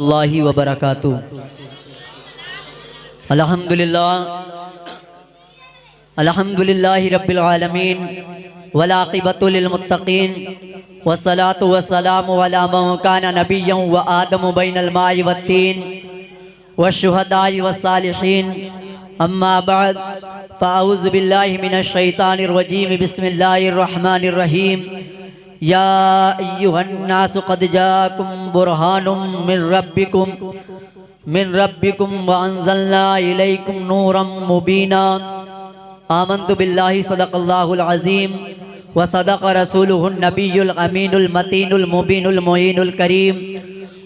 अल्लाहि व बरकातुहू। अल्हम्दुलिल्लाहि रब्बिल आलमीन वल आक़िबतु लिल मुत्तक़ीन वस्सलातु वस्सलामु अला मन कान नबिय्यन व आदमु बैनल माइ वत्तीन वश्शुहदाइ वस्सालिहीन अम्मा बअद फ़अऊज़ु बिल्लाहि मिनश शैतानिर रजीम बिस्मिल्लाहिर रहमानिर रहीम। या अय्युहन्नासु क़द जाअकुम बुरहानुम मिन रब्बिकुम व अंज़लना इलैकुम नूरम मुबीना। आमन्तु बिल्लाहि सदक़ल्लाहुल अज़ीम व सदक़ रसूलुहुन नबियुल अमीनुल मतीनुल मुबीनुल मुईनुल करीम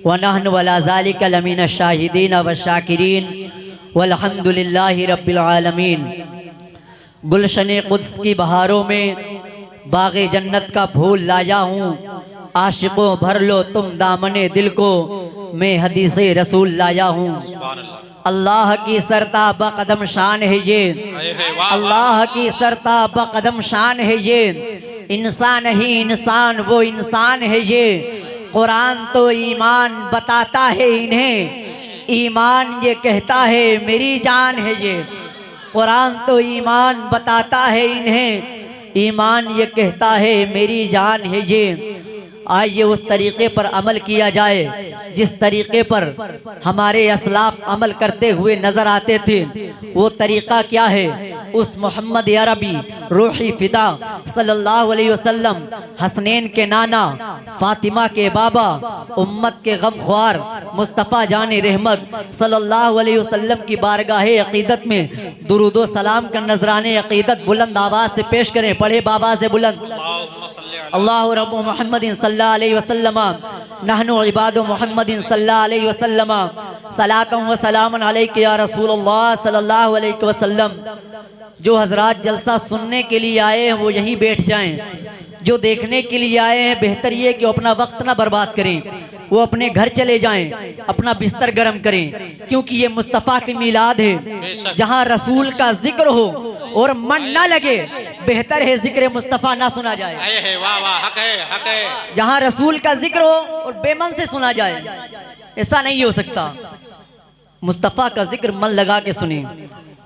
व नहनु अला ज़ालिका लमिनश शाहिदीन व शाकिरीन वल्हम्दुलिल्लाहि रब्बिल आलमीन। गुलशने क़ुद्स की बहारों में बाग़े जन्नत का फूल लाया हूँ, आशिकों भर लो तुम दामने दिल को, मैं हदीसे रसूल लाया हूँ। अल्लाह की सरता बकदम शान है ये, अल्लाह की सरता बकदम शान है ये, इंसान ही इंसान वो इंसान है ये। कुरान तो ईमान बताता है इन्हें, ईमान ये कहता है मेरी जान है ये। कुरान तो ईमान बताता है इन्हें, ईमान ये कहता है मेरी जान है ये। आइए उस तरीक़े पर अमल किया जाए जिस तरीक़े पर हमारे असलाफ अमल करते हुए नज़र आते थे। वो तरीक़ा क्या है? उस मोहम्मद अरबी रूही फ़िदा सल्लल्लाहु अलैहि वसल्लम, हसनैन के नाना, फ़ातिमा के बाबा, उम्मत के गमख्वार मुस्तफ़ा जान रहमत सल्लल्लाहु अलैहि वसल्लम की बारगाह अक़ीदत में दुरूद व सलाम का नजराने अक़ीदत बुलंद आवाज़ से पेश करें। पढ़े बाबा से बुलंद। अल्लाहु रब्बु मुहम्मदिन सल्लल्लाहु अलैहि वसल्लम नहनु इबादु मुहम्मदिन सल्लल्लाहु अलैहि वसल्लम सलातुन व सलामुन अलैका या रसूलल्लाह सल्लल्लाहु अलैहि वसल्लम। जो हजरात जलसा सुनने के लिए आए हैं वो यहीं बैठ जाएं, जो देखने के लिए आए हैं बेहतर ये कि अपना वक्त ना बर्बाद करें, वो अपने घर चले जाएं, अपना बिस्तर गर्म करें, क्योंकि ये मुस्तफ़ा की मिलाद है। जहाँ रसूल का जिक्र हो और मन ना लगे, बेहतर है जिक्र मुस्तफ़ा ना सुना जाए। जहाँ रसूल का जिक्र हो और बेमन से सुना जाए, ऐसा नहीं हो सकता। मुस्तफ़ा का जिक्र मन लगा के सुने।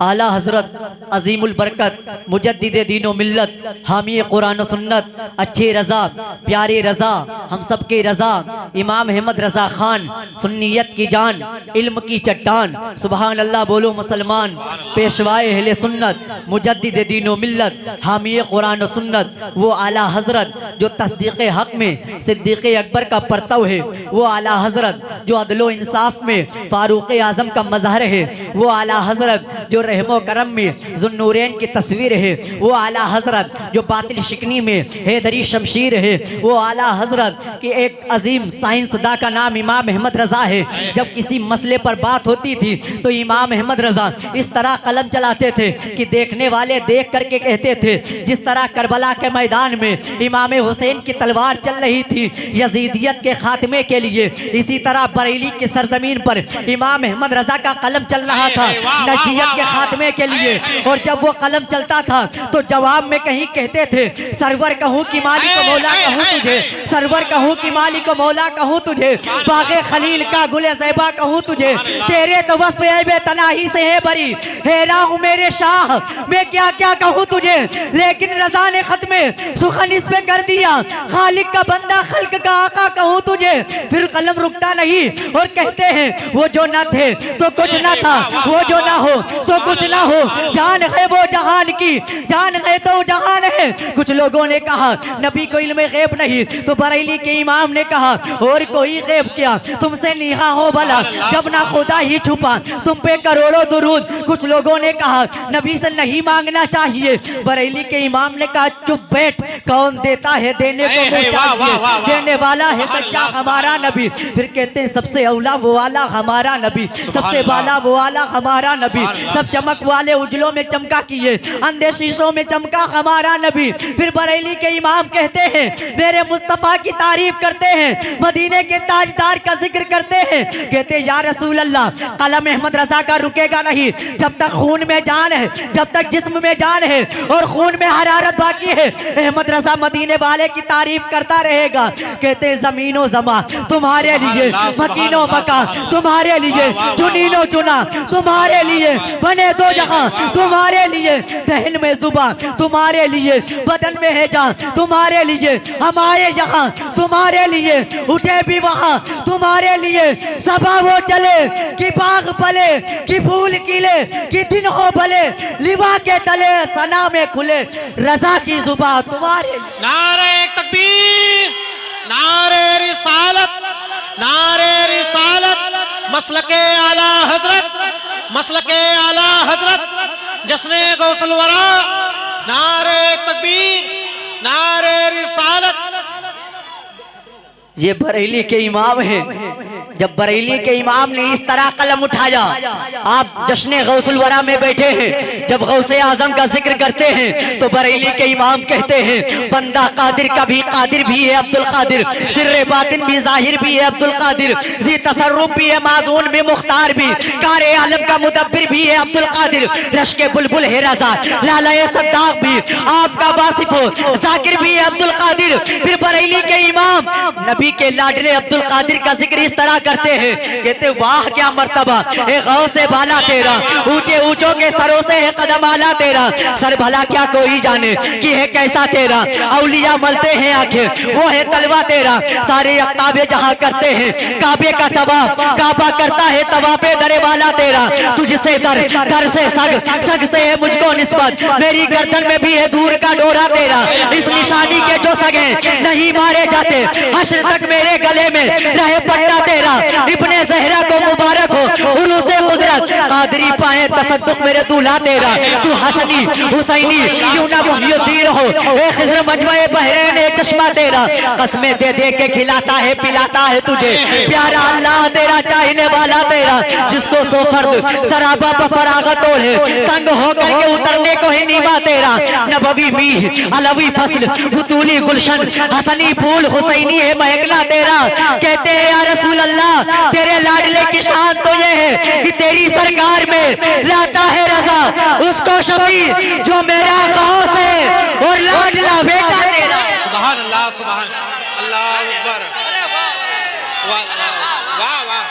आला हजरत अजीमुल बरकत मुजद्दिदे दीनो मिल्लत हामी कुरान सुन्नत अच्छे रज़ा प्यारे रज़ा हम सब के रज़ा इमाम अहमद रज़ा खान सुन्नियत की जान इल्म की चट्टान सुबहान अल्लाह बोलो मुसलमान पेशवाए अहले सुन्नत मुजद्दिदे दीनो मिल्लत हामी कुरान सुन्नत वो आला हजरत जो तस्दीक़ हक़ में सिद्दीक़ अकबर का परतव है, वो आला हजरत जो अदलो इंसाफ में फारूक़ आज़म का मज़हर है, वो आला हजरत जो रहमो करम में ज़ुन्नूरैन की तस्वीर है, वो आला हजरत जो बातिल शिकनी में हैदरी शमशीर है, वो आला हजरत की एक अजीम साइंसदा का नाम इमाम अहमद रज़ा है। जब किसी मसले पर बात होती थी तो इमाम अहमद रज़ा इस तरह कलम चलाते थे कि देखने वाले देख करके कहते थे, जिस तरह करबला के मैदान में इमाम हुसैन की तलवार चल रही थी यजीदियत के खात्मे के लिए, इसी तरह बरेली की सरजमीन पर इमाम अहमद रज़ा का कलम चल रहा था नजीयत के खात्मे के लिए। और जब वो कलम चलता था तो जवाब में कहीं कहते थे, सरवर कहूँ कि मालिक मौला कहूँ तुझे, सरवर कहूँ कि मालिक मौला कहूँ तुझे, बाग़े खलील का गुले ज़ैबा कहूँ तुझे, तेरे तो वस्फ़ ऐबे तनाही से है बरी, हैरा हूँ मेरे शाह मैं क्या क्या कहूँ तुझे। लेकिन रज़ा ने खत में सुखन इस पे कर दिया, खालिक का बंदा खल्क का आका कहूँ तुझे। फिर कलम रुकता नहीं और कहते हैं, वो जो न थे तो कुछ न था, वो जो ना हो तो कुछ ना हो, जान है वो जहान की, जान है तो जहान है। कुछ लोगों ने कहा नबी को इल्म गैब नहीं, तो बरेली के इमाम ने कहा और कोई गैब क्या, तुमसे निहा हो भला जब ना खुदा ही छुपा तुम पे करोड़ों दुरूद। कुछ लोगों ने कहा नबी से नहीं मांगना चाहिए, बरेली के इमाम ने कहा चुप बैठ, कौन देता है देने को मुँह चाहिए, देने वाला है सच्चा हमारा नबी। फिर कहते हैं सबसे औला वो वाला हमारा नबी, सबसे वाला वो वाला हमारा नबी, सब चमक वाले उजलों में चमका किए, अंधे शीशों में चमका हमारा नबी। फिर बरेली के इमाम कहते हैं मेरे मुस्तफ़ा की तारीफ करते हैं, मदीने के ताजदार का जिक्र करते हैं। कहते हैं या रसूल अल्लाह, कलम अहमद रजा का रुकेगा नहीं जब तक खून में जान है, जब तक जिस्म में जान है और खून में हरारत बाकी है। अहमद रजा मदीने वाले की तारीफ करता रहेगा। कहते हैं जमीनो जमा तुम्हारे लिए, मकीनो मका तुम्हारे लिए, चुनीनो चुना तुम्हारे लिए, बने दो जहां तुम्हारे लिए, दहन में जुबा तुम्हारे लिए, बदन में है जान तुम्हारे लिए, हम आए यहाँ तुम्हारे लिए, उठे भी वहाँ तुम्हारे लिए। सभा वो चले कि बाग पले, कि फूल खिले, कि दिन हो भले, लिवा के तले सना में खुले, रजा की जुबा तुम्हारे लिए। नारे तकबीर, नारे रिसालत, नारे रिसालत, मसलके आला हजरत, मसलके आला हजरत, जश्ने गौसल वरा, नारे तकबीर, नारे रिसालत। ये बरेली के इमाम हैं। जब बरेली के इमाम ने इस तरह कलम उठाया, आप जश्न गौसुल वरा में बैठे हैं, जब गौसे आजम का जिक्र करते हैं तो बरेली के इमाम कहते हैं बंदा कादिर का भी कादिर भी है अब्दुल कादिर, सिर्रे बातिन भी जाहिर भी है अब्दुल कादिर, जी तसर्रुफ भी है माजून में मुख्तार भी, कारे आलम का मुदब्बिर भी है अब्दुल कादिर, रश के बुलबुल है रजा, लाला सद्दाक भी आपका बासिफ हो, जाकिर भी है अब्दुल कादिर। फिर बरेली के इमाम नबी के लाडले अब्दुल कादिर का जिक्र इस तरह करते हैं, कहते वाह क्या मर्तबा ए गौसे बाला तेरा, ऊंचे ऊंचों के सरों से है कदम आला तेरा, सर भला क्या कोई जाने कि है कैसा तेरा, औलिया मलते हैं आंखें वो है तलवा तेरा, सारे अक्ताबे जहां करते हैं काबे का तवाफ, काबा करता है तवाफे दरे वाला तेरा, तुझसे दर दर से सग, सग से है मुझको निस्बत, मेरी गर्दन में भी है दूर का डोरा तेरा, इस निशानी के जो सगे नहीं मारे जाते, हश्र तक मेरे गले में रहे पट्टा तेरा, इब्ने ज़हरा को मुबारक हो उरूसे कुदरत, कादरी पाए तसद्दुक मेरे दूल्हा तेरा, तू हसनी हुसैनी क्यों ना मुहियुद्दीन हो, ए खिज़र मजमे बहरैन ए चश्मा तेरा, कसमें दे दे के खिलाता है पिलाता है तुझे, प्यारा अल्लाह तेरा चाहने वाला तेरा, जिसको सो फर्द सराबा पर फरागत ओढ़े, तंग होकर के उतरने को ही नीमा तेरा, नबवी मीह अलवी फसल बुतूली गुलशन, हसनी फूल हुसैनी है महकना तेरा। कहते हैं या रसूल अल्लाह तेरे लाडले की शान तो ये है कि तेरी सरकार में लाता है रजा उसको शफी जो मेरा गौस है और लाडला बेटा तेरा। सुभान अल्लाह, सुभान अल्लाह अकबर, वाह वाह वाह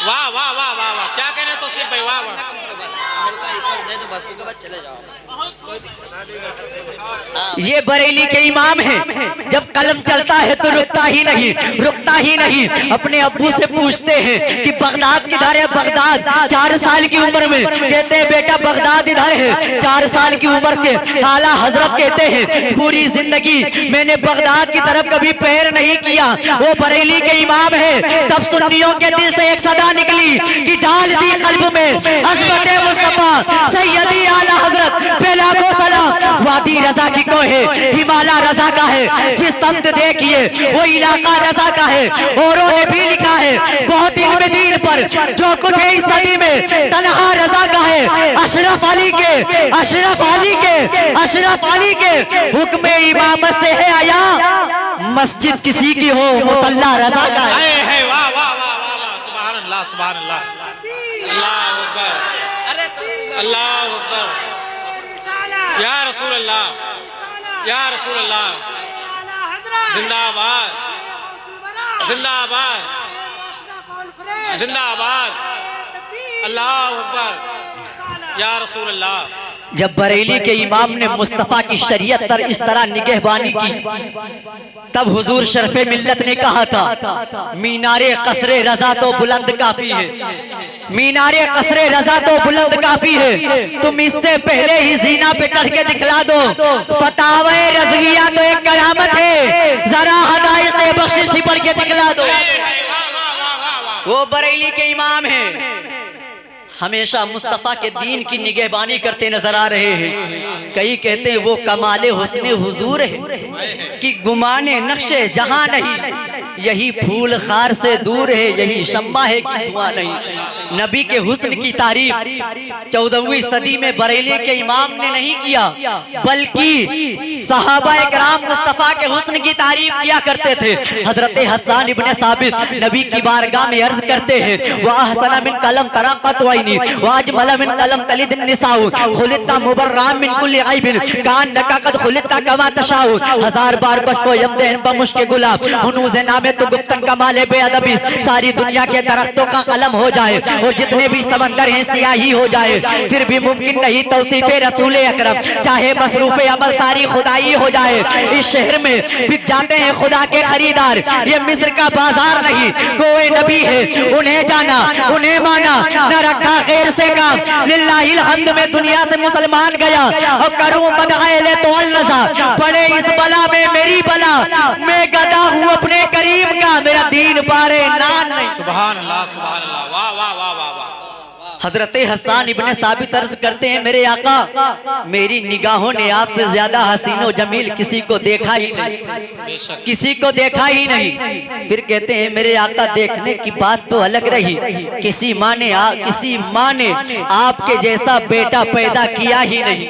वाह वाह वाह वाह वाह, क्या कहने तौसीफ भाई, वाह वाह। ये बरेली के इमाम हैं, जब कलम चलता है तो रुकता ही नहीं, रुकता ही नहीं। अपने अब्बू से पूछते हैं कि बगदाद किधर है, बगदाद 4 साल की उम्र में, कहते हैं बेटा बगदाद इधर है। 4 साल की उम्र के आला हजरत कहते हैं पूरी जिंदगी मैंने बगदाद की तरफ कभी पैर नहीं किया। वो बरेली के इमाम है। तब सुन्नियों के दिल से एक सदा निकली कि डाल दी कल्ब में अज़मत मुस्तफा सैयदी आला हजरत पे लाखों सलाम। वादी रजा की को है, हिमालय रजा का है, जिस तंत देखिए वो इलाका रजा का है। औरों ने भी लिखा है बहुत इल्म दीन पर जो कुछ है इस सदी में तन्हा रजा का है। अशरफ अली के, अशरफ अली के, अशरफ अली के हुक्म इमामत से है आया, मस्जिद किसी की हो मुसल्ला रजा का है। वाह वाह वाह वाह, सुभान अल्लाह, सुभान अल्लाह, अल्लाह अकबर, अल्लाह अकबर, या रसूल अल्लाह, या रसूल अल्लाह, जिंदाबाद, जिंदाबाद, जिंदाबाद, अल्लाह अकबर, या रसूल अल्लाह। जब बरेली के इमाम ने मुस्तफ़ा की शरीयत पर इस तरह निगहबानी की, तब हुजूर शरफे मिल्लत ने कहा था मीनारे कसरे रजा तो बुलंद काफी है, मीनारे कसरे रजा तो बुलंद काफी है। तुम इससे पहले ही जीना पे चढ़ के दिखला दो। फतावे रज़विया तो एक करामत है, जरा हदायत बख्शिश ही पढ़ के दिखला दो। वो बरेली के इमाम है। हमेशा मुस्तफ़ा के दीन की निगहबानी करते नजर आ रहे हैं। कई कहते हैं वो कमाले हुस्ने हुजूर है कि गुमाने नक्शे जहां नहीं, यही फूल खार से दूर है, यही शम्मा है कि धुआं नहीं। नबी के हुस्न की तारीफ 14वीं सदी में बरेली के इमाम ने नहीं किया, बल्कि सहाबा इकराम मुस्तफ़ा के हुस्न की तारीफ किया करते थे। हजरत हसन इब्ने साबित नबी की बारगाह में अर्ज करते हैं, वह हसन मिन कलम तराकत वैनी वाजमल मिन कलम तलिद निसाउ खुलिता मुबर्राम मिन कुल्ली ऐबिन कान नकाकत खुलिता कमा तशाउ। हजार बार बशो यमदहन बमुश्क गुलाब हुनूज़ नामे तो गुफ्तन कमाले बेअदबी। सारी दुनिया के दरख्तों का कलम हो जाए और जितने भी समंदर हैं सियाही हो जाए, फिर भी मुमकिन नहीं तौसीफ़े रसूल अकरम, चाहे मसरूफ़ अमल सारी खुदाई हो जाए। इस शहर में बिक जाते हैं खुदा के खरीदार, ये मिस्र का बाजार नहीं, कोई नबी है उन्हें जाना उन्हें माना, न रखा खैर से काम। लिल्लाहिल हम्द में दुनिया से मुसलमान गया और करूं मदअले तो अल-नज़ा, पड़े इस बला में मेरी बला, मैं गदा हूँ अपने करीम का, मेरा दीन पारे नान नहीं। सुभान अल्लाह, सुभान अल्लाह, वाह वाह वाह वाह वाह। हजरत हसन इब्ने साबित अर्ज करते हैं, मेरे आका मेरी निगाहों ने आपसे ज्यादा हसीन व जमील किसी को देखा ही नहीं, किसी को देखा ही नहीं। फिर कहते हैं मेरे आका देखने की बात तो अलग रही, किसी माँ ने आपके जैसा बेटा पैदा किया ही नहीं,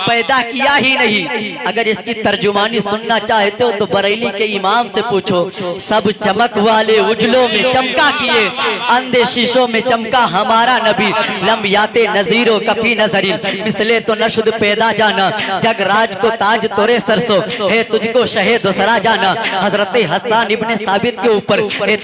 पैदा किया ही नहीं। अगर इसकी तर्जुमानी सुनना चाहते हो तो बरेली के इमाम से पूछो, सब चमक वाले उजलों में चमका किए, अंधे शीशों में चमका हमारा नबी। लम याते नजीरो कफी नजरिन मिसले तो नशुद पैदा जाना, जग राज को ताज तोरे सरसो है तुझको शहे दूसरा जाना। हजरत हसन इब्ने साबित के ऊपर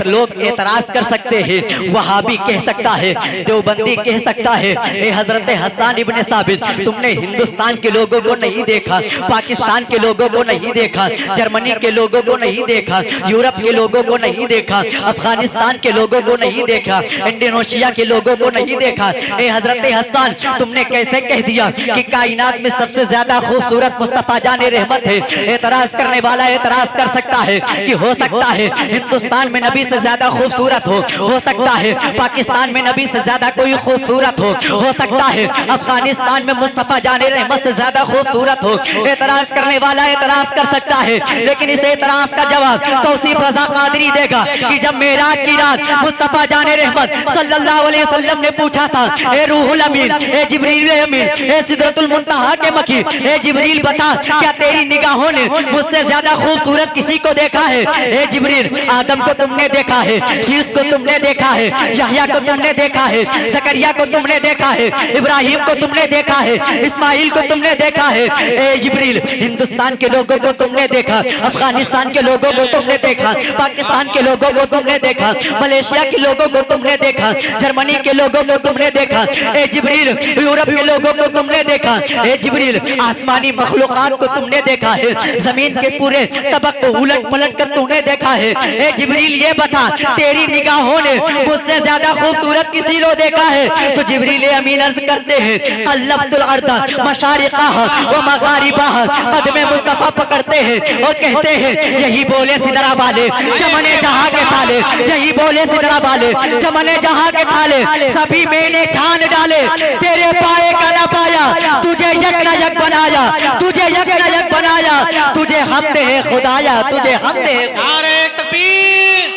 लोग एतराज कर सकते हैं, वहाबी कह सकता है, देवबंदी कह सकता है, ए हजरत हसन इब्ने साबित तुमने हिंदुस्तान के लोगों को नहीं देखा, पाकिस्तान के लोगों को नहीं देखा, जर्मनी के लोगों को नहीं देखा, यूरोप के लोगों को नहीं देखा, अफगानिस्तान के लोगों को नहीं देखा, इंडोनेशिया के लोगों को नहीं देखा। ए हजरत हसन तुमने कैसे कह दिया कि कायनात में सबसे ज्यादा खूबसूरत मुस्तफा जाने रहमत है। एतराज करने वाला एतराज कर सकता है कि हो सकता है हिंदुस्तान में नबी से ज्यादा खूबसूरत हो सकता है पाकिस्तान में नबी से ज्यादा कोई खूबसूरत हो सकता है अफगानिस्तान में मुस्तफा जाने रहमत से ज्यादा खूबसूरत हो। एतराज करने वाला एतराज कर सकता है, लेकिन इस एतराज का जवाब तौसीफ रज़ा कादरी देगा कि जब मेराज की रात मुस्तफा जाने रहमत सल्लल्लाहु अलैहि वसल्लम ने पूछा था, ए रूहुल अमीन, ए जिब्रील अमीन, ए सिदरतुल मुंतहा के मकी, ए जिब्रील बता क्या तेरी निगाहों ने मुझसे ज्यादा खूबसूरत किसी को देखा है? ए जिब्रील आदम को तुमने देखा है, शीश को तुमने देखा है, यहया को तुमने देखा है, ज़करिया को तुमने देखा है, इब्राहिम को तुमने देखा है, इस्माइल को तुमने देखा है। ए जिब्रील हिंदुस्तान के लोगों को तुमने देखा, अफगानिस्तान के लोगों को तुमने देखा, पाकिस्तान के लोगों को तुमने देखा, मलेशिया के लोगों को तुमने देखा, जर्मनी के लोगों को तुमने देखा। ए जिब्रील यूरोप के लोगों को तुमने देखा। ए जिब्रील आसमानी मखलूकात को तुमने देखा है, जमीन के पूरे तबक को उलट पलट कर तुमने देखा है। ए जिब्रील ये बता तेरी निगाहों ने मुझसे ज्यादा खूबसूरत किसी को देखा है? तो जिब्रील अमीन अर्ज करते हैं, अल्लब्तुल अर्दा मशारिकाहा व मगारिबाहा, कदमे मुस्तफा पकड़ते हैं और कहते हैं, यही बोले सिदरा वाले चमने जहां के थाले, यही बोले सिदरा वाले चमने जहां के थाले, सभी मैंने छान डाले, तेरे पाए का ना पाया, तुझे यक न यक बनाया, तुझे यक न यक बनाया, तुझे हमद है खुदाया, तुझे हमद है। नारे तकबीर,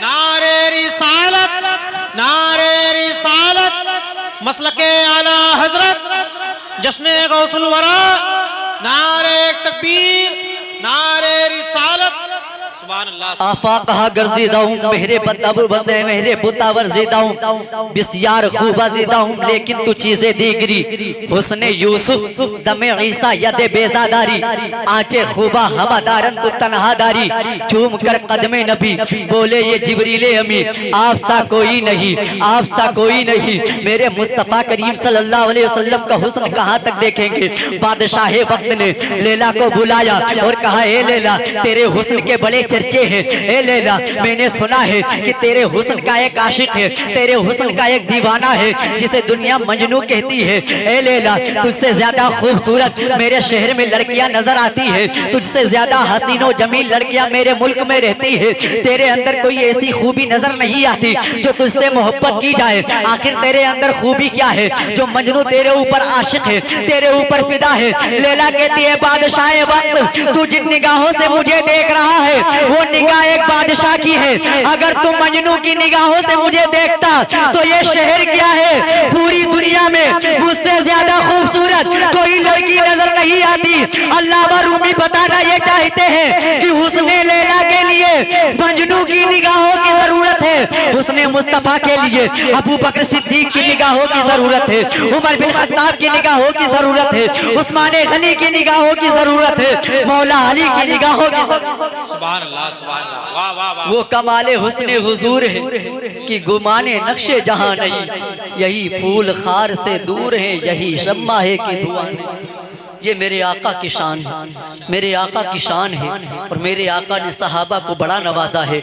नारे रिसालत, नारे रिसालत, मसलके आला हजरत, जश्ने गौसुल वरा, नारे तकबीर, नारे रिसालत। आफा कहा गर्जीदा हूँ मेरे बतबर बंदे मेरे बुतावर जीदा हूँ बिस्यार खूबा जीदा हूँ, लेकिन तू चीजें दीगरी हुस्ने यूसुफ दमे ईसा यदे बेजादारी, आंचे खूबा हमादारन तू तन्हादारी, चूम कर कदमे नबी बोले ये जिब्रीले अमी, आपसा कोई नहीं, आपसा कोई नहीं। मेरे मुस्तफ़ा करीम सल्लल्लाहु अलैहि वसल्लम का हुस्न कहाँ तक देखेंगे? बादशाह वक्त ने लैला को बुलाया और कहा, हे लैला तेरे हुस्न के बड़े चर्चे हैं। ए लैला मैंने सुना है कि तेरे हुस्न का एक आशिक है, तेरे हुस्न का एक दीवाना है जिसे दुनिया मजनू कहती है। ए लैला तुझसे ज्यादा खूबसूरत मेरे शहर में लड़कियां नजर आती है, तुझसे ज्यादा हसीनो जमील लड़कियां मेरे मुल्क में रहती है। तेरे अंदर कोई ऐसी खूबी नजर नहीं आती जो तुझसे मोहब्बत की जाए। आखिर तेरे अंदर खूबी क्या है जो मजनू तेरे ऊपर आशिक है, तेरे ऊपर फिदा है। लैला कहती है बादशाह वक्त तू जिन निगाहों से मुझे देख रहा है वो निगाह एक बादशाह की है। अगर तू मजनू की निगाहों से मुझे देखता तो ये शहर क्या है, पूरी दुनिया में मुझसे ज्यादा खूबसूरत कोई लड़की नजर नहीं आती। अल्लामा रूमी बताना ये चाहते हैं कि हुस्ने लैला के लिए मजनू की निगाहों की जरूरत है, हुस्ने मुस्तफा के लिए अबू बकर सिद्दीक की निगाहों की जरूरत है, उमर बिन खत्ताब की निगाहों की जरूरत है, उस्मान गनी की निगाहों की जरूरत है, मौला अली की निगाहों की सुभान अल्लाह, सुभान अल्लाह, वाह वाह वाह। वो कमाले हुस्ने हुजूर है कि गुमाने नक्शे जहां नहीं, यही फूल खार से दूर है, यही शम्मा है कि धुआं नहीं। ये मेरे आका की शान है, मेरे आका की शान है। और मेरे आका ने सहाबा को बड़ा नवाजा है।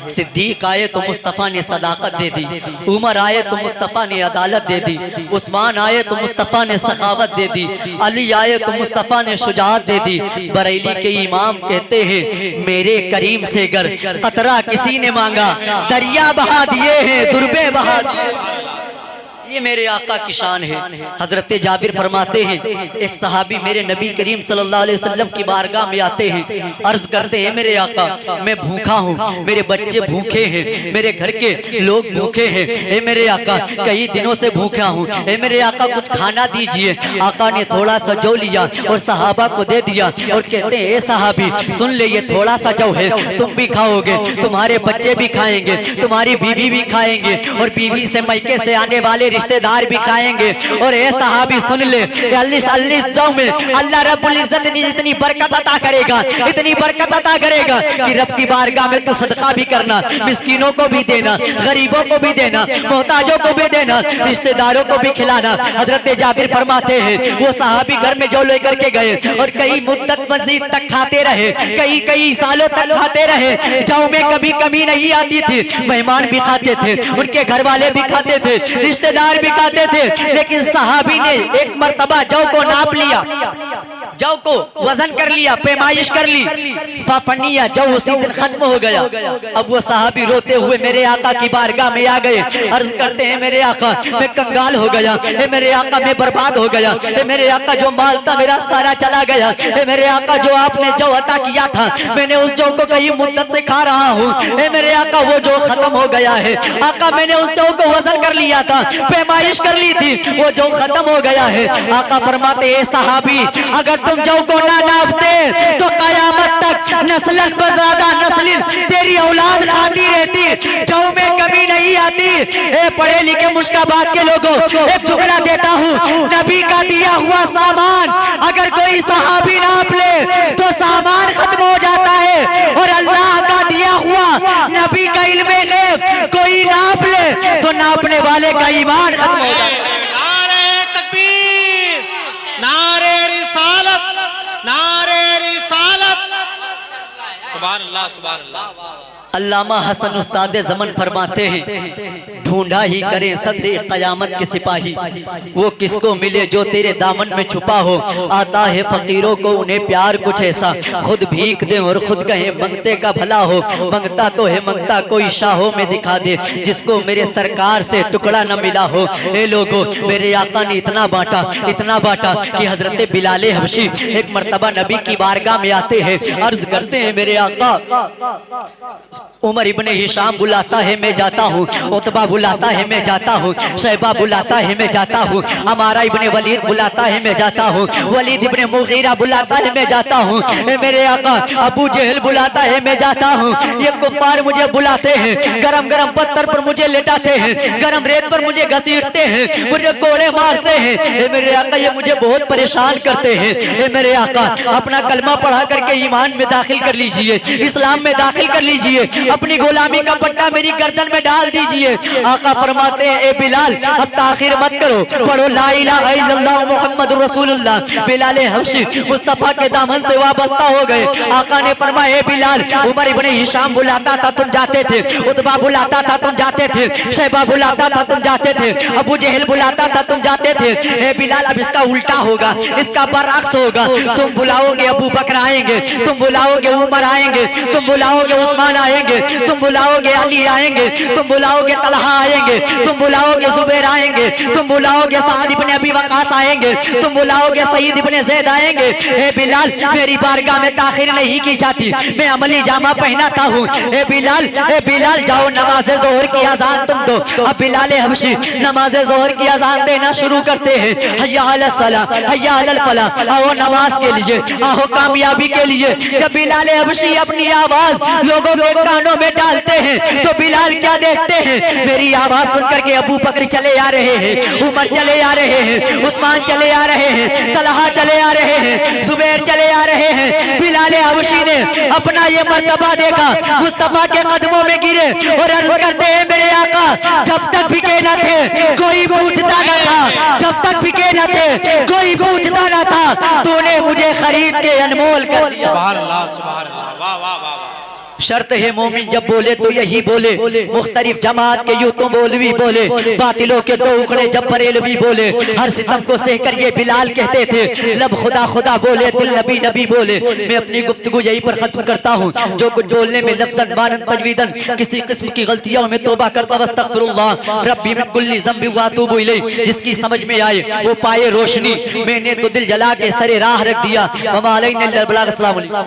सिद्दीक आए तो मुस्तफ़ा ने सदाकत दे दी, उमर आए तो मुस्तफ़ा ने अदालत दे दी, उस्मान आए तो मुस्तफ़ा ने सखावत दे दी, अली आए तो मुस्तफ़ा ने शुजाअत दे दी। बरेली के इमाम कहते हैं मेरे करीम से गर कतरा किसी ने मांगा, दरिया बहा दिए हैं, दुर्बे बहा दिए। ये मेरे आका की शान है। हजरत जाबिर फरमाते हैं एक सहाबी मेरे नबी करीम सल्लल्लाहु अलैहि वसल्लम की बारगाह में आते हैं, अर्ज करते हैं मेरे आका मैं भूखा हूँ, मेरे बच्चे भूखे हैं, मेरे घर के लोग भूखे हैं, ए मेरे आका कई दिनों से भूखा हूँ, ए मेरे आका कुछ खाना दीजिए। आका ने थोड़ा सा जौ लिया और सहाबा को दे दिया और कहते हैं ए सहाबी सुन ले, ये थोड़ा सा जौ है, तुम भी खाओगे, तुम्हारे बच्चे भी खाएंगे, तुम्हारी बीवी भी खाएंगे और बीवी से मैके से आने वाले रिश्तेदार भी खाएंगे। और ए सहाबी सुन ले 40 जौ में अल्लाह रब्बुल इज्जत ने इतनी बरकत अता करेगा, इतनी बरकत अता करेगा कि रब की बारगाह में तो सदका भी करना, मिस्कीनों को भी देना, गरीबों को भी देना, मोहताजों को भी देना, रिश्तेदारों को भी खिलाना। हजरत जाबिर फरमाते हैं वो सहाबी घर में जो लेकर के गए और कई मुद्दत मजीद तक खाते रहे, कई सालों तक खाते रहे, जौ में कभी कमी नहीं आती थी। मेहमान भी खाते थे, उनके घर वाले भी खाते थे, रिश्तेदार भी खाते थे, लेकिन सहाबी ने एक मर्तबा जौ को नाप लिया, जौ को वजन कर लिया, पैमाइश कर ली, फनिया जौ उसी दिन खत्म हो गया। अब वो सहाबी रोते हुए मेरे आका की बारगाह में आ गए, अर्ज करते हैं मेरे आका मैं कंगाल हो गया, मेरे आका मैं बर्बाद हो गया, मेरे आका जो माल था मेरा सारा चला गया, मेरे आका जो आपने जौ अता किया था मैंने उस जौ को कई मुद्दत से खा रहा हूँ, मेरे आका वो जौ खत्म हो गया है। आका मैंने उस जौ को वजन कर लिया था, पैमाइश कर ली थी, वो जौ खत्म हो गया है। आका फरमाते हैं सहाबी अगर तुम जौ को ना नापते तो कयामत तक नस्लन पर ज्यादा नस्ल तेरी औलाद खाती रहती, जौ में कमी नहीं आती। ए पढ़े लिखे मुश्काबाद के लोगों एक जुमला देता हूँ, नबी का दिया हुआ सामान अगर कोई सहाबी नाप ले तो सामान खत्म हो जाता है, और अल्लाह का दिया हुआ नबी का इल्म गैब कोई नाप ले तो नापने वाले का ईमान खत्म हो जाता है। नारे तकबीर, नारे रिसालत, नारे रिसालत, सुभान अल्लाह, सुभान अल्लाह। अल्लामा हसन उस्ताद ज़मन फरमाते हैं ढूंढा ही करें सदरे क़यामत के सिपाही, वो किसको मिले जो तेरे दामन में छुपा हो। आता है फकीरों को उन्हें प्यार कुछ ऐसा, खुद भीख दे और खुद कहे मंगते का भला हो। मंगता तो है मंगता कोई शाहों में दिखा दे, जिसको मेरे सरकार से टुकड़ा न मिला हो। ए लोगो मेरे आका ने इतना बांटा, इतना बांटा कि हजरत बिलाल हबशी एक मर्तबा नबी की बारगाह में आते हैं, अर्ज करते हैं मेरे आका उमर इब्ने हिशाम बुलाता है मैं जाता हूँ, उतबा बुलाता है मैं जाता हूँ, शैबा बुलाता है मैं जाता हूँ, अमारा इब्ने वलीद बुलाता है मैं जाता हूँ, वलीद इब्ने मुगीरा बुलाता है मैं जाता हूँ, मेरे आका अबू जहल बुलाता है मैं जाता हूँ। ये कुफ्फार मुझे बुलाते हैं, गरम गरम पत्थर पर मुझे लेटाते हैं, गरम रेत पर मुझे घसीटते हैं, मुझे कोड़े मारते हैं। मेरे आका ये मुझे बहुत परेशान करते हैं। मेरे आका अपना कलमा पढ़ा करके ईमान में दाखिल कर लीजिए, इस्लाम में दाखिल कर लीजिए, अपनी गुलामी का पट्टा मेरी गर्दन में डाल दीजिए आका फरमाते हैं, ए बिलाल अब ताखिर मत करो, पढ़ो ला इलाहा इल्लल्लाह मुहम्मदुर रसूलुल्लाह। बिलाल हबशी मुस्तफा के दामन से वाबस्ता हो गए। आका ने फरमाया, ए बिलाल उमर इब्ने हिशाम बुलाता था तुम जाते थे, उतबा बुलाता था तुम जाते थे, शैबा बुलाता था तुम जाते थे, अबू जहल बुलाता था तुम जाते थे। ए बिलाल अब इसका उल्टा होगा, इसका बरअक्स होगा। तुम बुलाओगे अबू बकर आएंगे, तुम बुलाओगे उमर आएंगे, तुम बुलाओगे उस्मान आएंगे, तुम बुलाओगे अली आएंगे, तुम बुलाओगे तलहा आएंगे, तुम बुलाओगे जुबैर आएंगे, तुम बुलाओगे साद इब्ने अबी वकास आएंगे, तुम बुलाओगे सईद इब्ने ज़ैद आएंगे। ए बिलाल मेरी बारगाह में ताखिर नहीं की जाती, मैं अमली जामा पहनाता हूँ। ए बिलाल जाओ नमाज ज़ोहर की अज़ान तुम दो। अब बिलाल हबशी नमाज ज़ोहर की अज़ान देना शुरू करते हैं। हय्या अलस सलाह हय्या अलल फलाह, आओ नमाज के लिए, आओ कामयाबी के लिए। जब बिलाल हबशी अपनी आवाज लोगों के कानों में डालते हैं तो बिलाल क्या देखते हैं, मेरी आवाज सुनकर के अबू बकर चले आ रहे हैं, उमर चले आ रहे हैं, उस्मान चले आ रहे हैं, तलहा चले आ रहे हैं, जुबैर चले आ रहे हैं। बिलाल हबशी ने अपना ये मर्तबा देखा, मुस्तफा के कदमों में गिरे और अर्ज करते हैं, मेरे आका जब तक बिके न थे कोई पूछता न था, जब तक बिके न थे कोई पूछता न था, तूने मुझे खरीद के अनमोल कर दिया। सुभान अल्लाह, सुभान अल्लाह, वाह वाह वाह वाह। शर्त है मोमिन जब बोले तो यही बोले, मुख्तलिफ जमात के यूं बोलवी बोले, बातिलों के दो उखड़े जब बरेलवी बोले। हर सितम को सह कर ये बिलाल कहते थे, लब खुदा खुदा बोले दिल नबी नबी बोले। मैं अपनी गुफ्तगू यहीं पर खत्म करता हूँ। जो कुछ बोलने में लफ्ज़न मानन तजवीदन किसी किस्म की गलतियों में तौबा करता वस्तगफिरुल्लाह रब्बी मिन कुल्ली ज़ंबि व अतूबु इलैह। जिसकी समझ में आए वो पाए रोशनी, मैंने तो दिल जला के सरे राह रख दिया। व मा अलैना इल्लल बलाग। अस्सलामु अलैकुम।